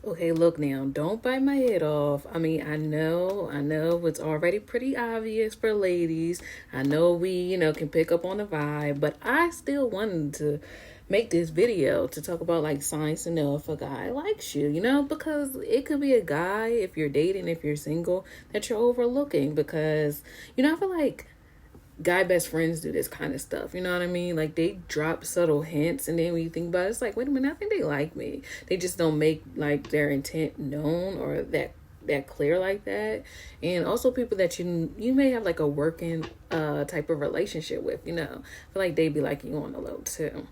Okay, look now, don't bite my head off. I mean, I know it's already pretty obvious for ladies. I know we, can pick up on the vibe, but I still wanted to make this video to talk about like signs to know if a guy likes you, because it could be a guy if you're dating, if you're single, that you're overlooking because, I feel like guy best friends do this kind of stuff. You know what I mean? Like they drop subtle hints, and then when you think about it, it's like, wait a minute, I think they like me. They just don't make like their intent known or that clear like that. And also people that you may have like a working type of relationship with. I feel like they be liking you on the low too.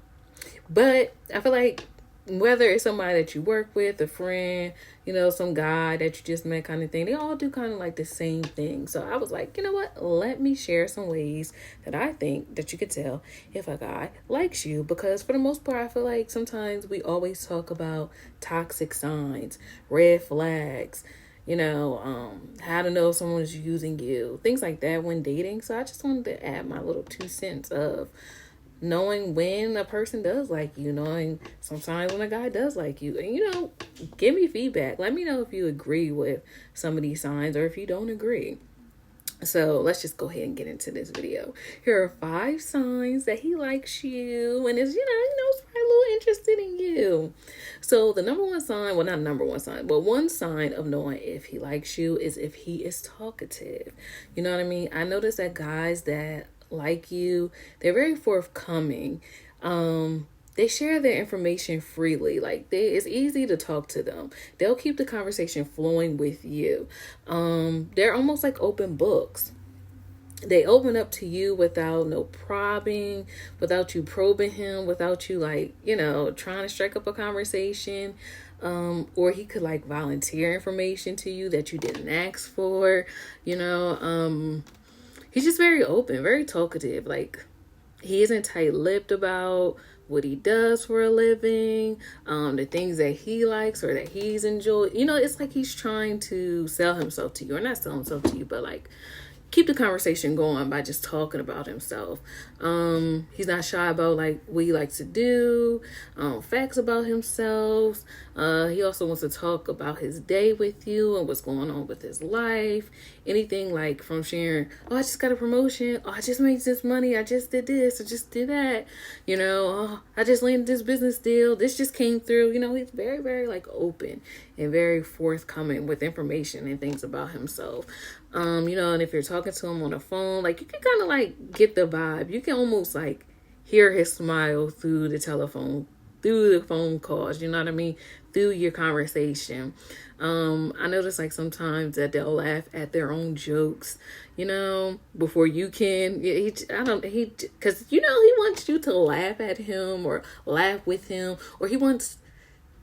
But I feel like whether it's somebody that you work with, a friend, some guy that you just met kind of thing, they all do kind of like the same thing. So I was like, you know what? Let me share some ways that I think that you could tell if a guy likes you. Because for the most part, I feel like sometimes we always talk about toxic signs, red flags, how to know if someone's using you, things like that when dating. So I just wanted to add my little 2 cents of knowing when a person does like you, knowing sometimes when a guy does like you. And, give me feedback. Let me know if you agree with some of these signs or if you don't agree. So let's just go ahead and get into this video. Here are 5 signs that he likes you and is, it's probably a little interested in you. So the number one sign, well, not number one sign, but one sign of knowing if he likes you is if he is talkative. You know what I mean? I noticed that guys that like you, they're very forthcoming. They share their information freely. Like it's easy to talk to them. They'll keep the conversation flowing with you. They're almost like open books. They open up to you without no probing, without you probing him, without you trying to strike up a conversation. Or he could like volunteer information to you that you didn't ask for, He's just very open, very talkative. Like, he isn't tight-lipped about what he does for a living, the things that he likes or that he's enjoyed. It's like he's trying to sell himself to you, or not sell himself to you, but like keep the conversation going by just talking about himself. He's not shy about like what he likes to do, facts about himself. He also wants to talk about his day with you and what's going on with his life. Anything like from sharing, oh, I just got a promotion. Oh, I just made this money. I just did this. I just did that. Oh, I just landed this business deal. This just came through. He's very, very like open and very forthcoming with information and things about himself. And if you're talking to him on the phone, like you can kind of like get the vibe. You can almost like hear his smile through the phone calls, you know what I mean? Through your conversation. I notice like sometimes that they'll laugh at their own jokes, before you can. Because, he wants you to laugh at him or laugh with him, or he wants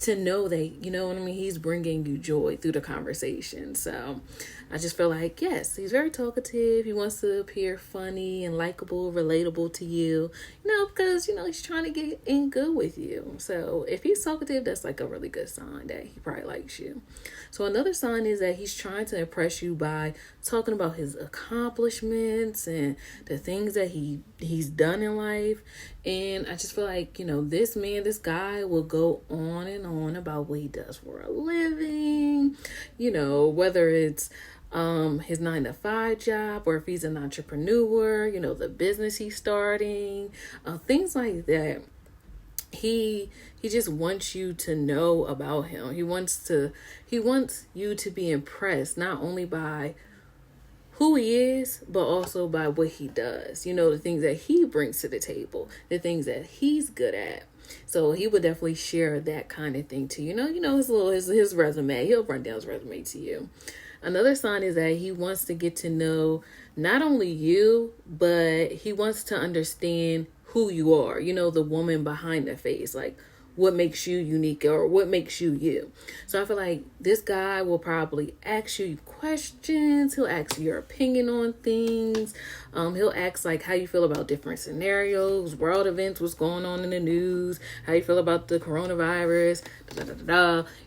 to know that, he's bringing you joy through the conversation. So I just feel like, yes, he's very talkative. He wants to appear funny and likable, relatable to you, because, he's trying to get in good with you. So if he's talkative, that's like a really good sign that he probably likes you. So another sign is that he's trying to impress you by talking about his accomplishments and the things that he's done in life. And I just feel like, this guy will go on and on about what he does for a living, whether it's his 9-to-5 job, or if he's an entrepreneur, the business he's starting, things like that. He just wants you to know about him. He wants you to be impressed not only by who he is, but also by what he does. The things that he brings to the table, the things that he's good at. So he would definitely share that kind of thing to you. His resume. He'll run down his resume to you. Another sign is that he wants to get to know not only you, but he wants to understand who you are. The woman behind the face, like what makes you unique or what makes you you. So I feel like this guy will probably ask you questions. He'll ask you your opinion on things. He'll ask like how you feel about different scenarios, world events, what's going on in the news, how you feel about the coronavirus,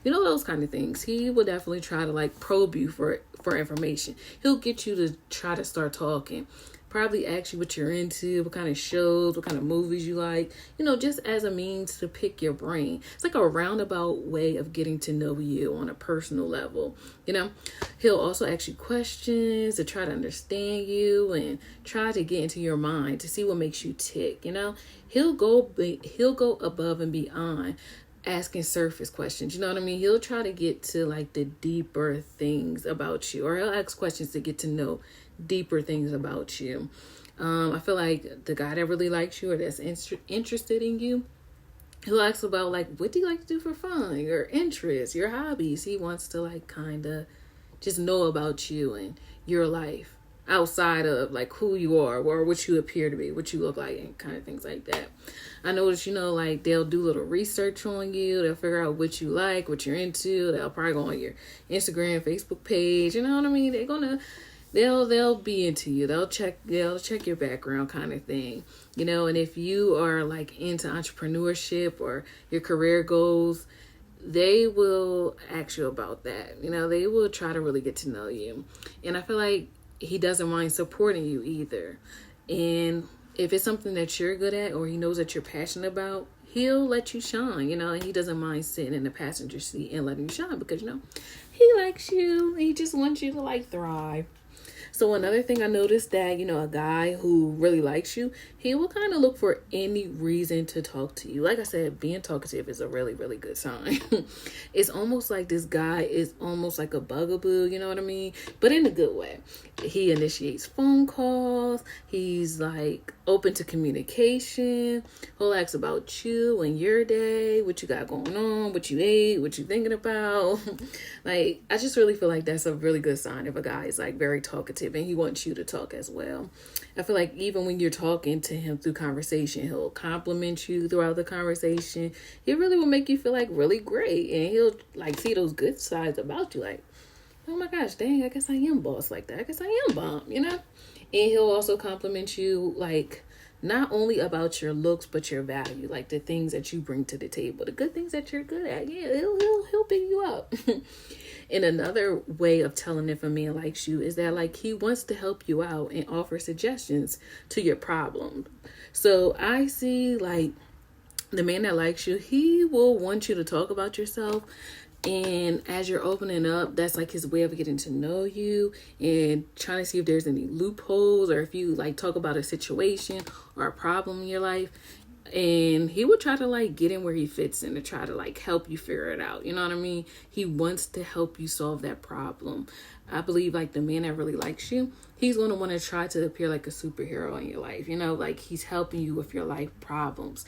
those kind of things. He will definitely try to like probe you for information. He'll get you to try to start talking. probably ask you what you're into, what kind of shows, what kind of movies you like, just as a means to pick your brain. It's like a roundabout way of getting to know you on a personal level. He'll also ask you questions to try to understand you and try to get into your mind to see what makes you tick. He'll go above and beyond asking surface questions. You know what I mean? He'll try to get to like the deeper things about you, or he'll ask questions to get to know deeper things about you. I feel like the guy that really likes you or that's interested in you, he'll ask about like, what do you like to do for fun, your interests, your hobbies. He wants to like kind of just know about you and your life outside of like who you are or what you appear to be, what you look like, and kind of things like that. I noticed, like they'll do a little research on you. They'll figure out what you like, what you're into. They'll probably go on your Instagram, Facebook page. You know what I mean? They'll be into you. They'll check your background kind of thing. And if you are like into entrepreneurship or your career goals, they will ask you about that. They will try to really get to know you. And I feel like he doesn't mind supporting you either. And if it's something that you're good at or he knows that you're passionate about, he'll let you shine, and he doesn't mind sitting in the passenger seat and letting you shine because, he likes you. He just wants you to like thrive. So another thing I noticed that, a guy who really likes you, he will kind of look for any reason to talk to you. Like I said, being talkative is a really, really good sign. It's almost like this guy is almost like a bugaboo, you know what I mean? But in a good way. He initiates phone calls. He's like open to communication. He'll ask about you and your day, what you got going on, what you ate, what you thinking about. Like, I just really feel like that's a really good sign if a guy is like very talkative and he wants you to talk as well. I feel like even when you're talking to him through conversation, he'll compliment you throughout the conversation. He really will make you feel like really great, and he'll like see those good sides about you, like, oh my gosh, dang, I guess I am boss like that. I guess I am bomb, And he'll also compliment you like not only about your looks but your value, like the things that you bring to the table, the good things that you're good at. Yeah, he'll pick you up. And another way of telling if a man likes you is that like he wants to help you out and offer suggestions to your problem. So I see like the man that likes you, he will want you to talk about yourself. And as you're opening up, that's like his way of getting to know you and trying to see if there's any loopholes or if you like talk about a situation or a problem in your life. And he would try to like get in where he fits in to try to like help you figure it out. You know what I mean? He wants to help you solve that problem. I believe like the man that really likes you, he's going to want to try to appear like a superhero in your life. Like he's helping you with your life problems.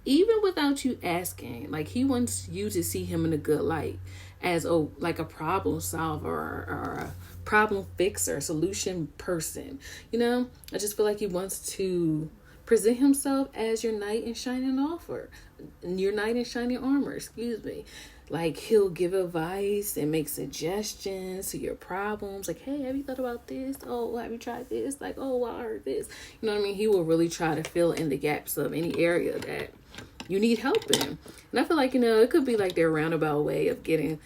Even without you asking, like he wants you to see him in a good light as like a problem solver or a problem fixer, solution person. I just feel like he wants to present himself as your knight in shining armor, excuse me. Like he'll give advice and make suggestions to your problems. Like, hey, have you thought about this? Oh, have you tried this? Like, oh, well, I heard this. You know what I mean? He will really try to fill in the gaps of any area that you need help in. And I feel like, it could be like their roundabout way of getting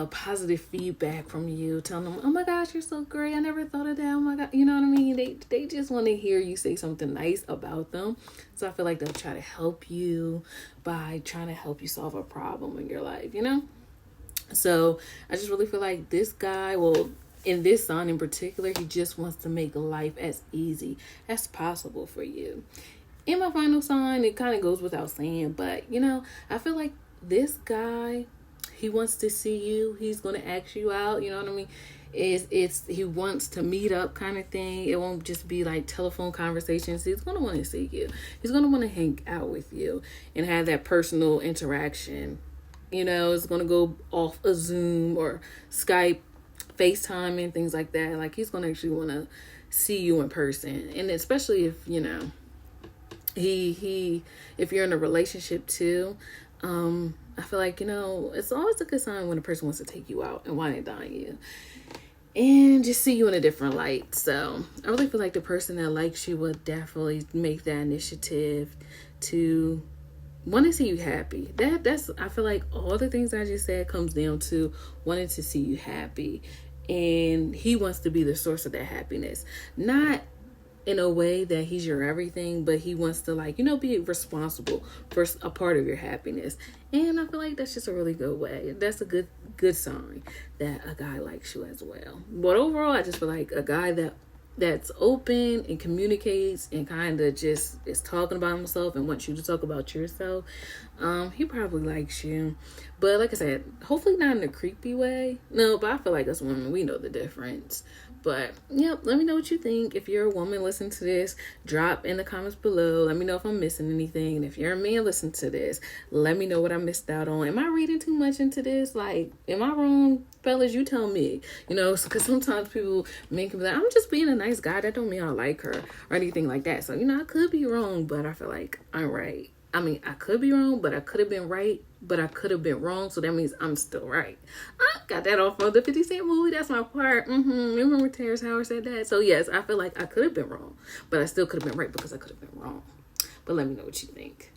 positive feedback from you, telling them, oh my gosh, you're so great. I never thought of that. Oh my God. You know what I mean? They just want to hear you say something nice about them. So I feel like they'll try to help you by trying to help you solve a problem in your life, So I just really feel like this guy, well, in this sign in particular, he just wants to make life as easy as possible for you. In my final sign, it kind of goes without saying, but I feel like this guy, he wants to see you. He's going to ask you out. You know what I mean? He wants to meet up kind of thing. It won't just be like telephone conversations. He's going to want to see you. He's going to want to hang out with you and have that personal interaction. It's going to go off a Zoom or Skype, FaceTime and things like that. Like he's going to actually want to see you in person. And especially if, if you're in a relationship too, I feel like, it's always a good sign when a person wants to take you out and wine and dine you and just see you in a different light. So I really feel like the person that likes you will definitely make that initiative to want to see you happy. That's I feel like all the things I just said comes down to wanting to see you happy. And he wants to be the source of that happiness. Not in a way that he's your everything, but he wants to, like, be responsible for a part of your happiness. And I feel like that's just a really good way. That's a good sign that a guy likes you as well. But overall, I just feel like a guy that's open and communicates and kind of just is talking about himself and wants you to talk about yourself, he probably likes you. But like I said, hopefully not in a creepy way. No, but I feel like us women, we know the difference. But yep, let me know what you think. If you're a woman, listen to this, drop in the comments below. Let me know if I'm missing anything. And if you're a man, listen to this, let me know what I missed out on. Am I reading too much into this? Like, am I wrong? Fellas, you tell me. Because sometimes men can be like, I'm just being a nice guy. That don't mean I like her or anything like that. So, I could be wrong, but I feel like I'm right. I mean, I could be wrong, but I could have been right, but I could have been wrong. So that means I'm still right. I got that off of the 50 Cent movie. That's my part. Remember when Terrence Howard said that? So yes, I feel like I could have been wrong, but I still could have been right because I could have been wrong. But let me know what you think.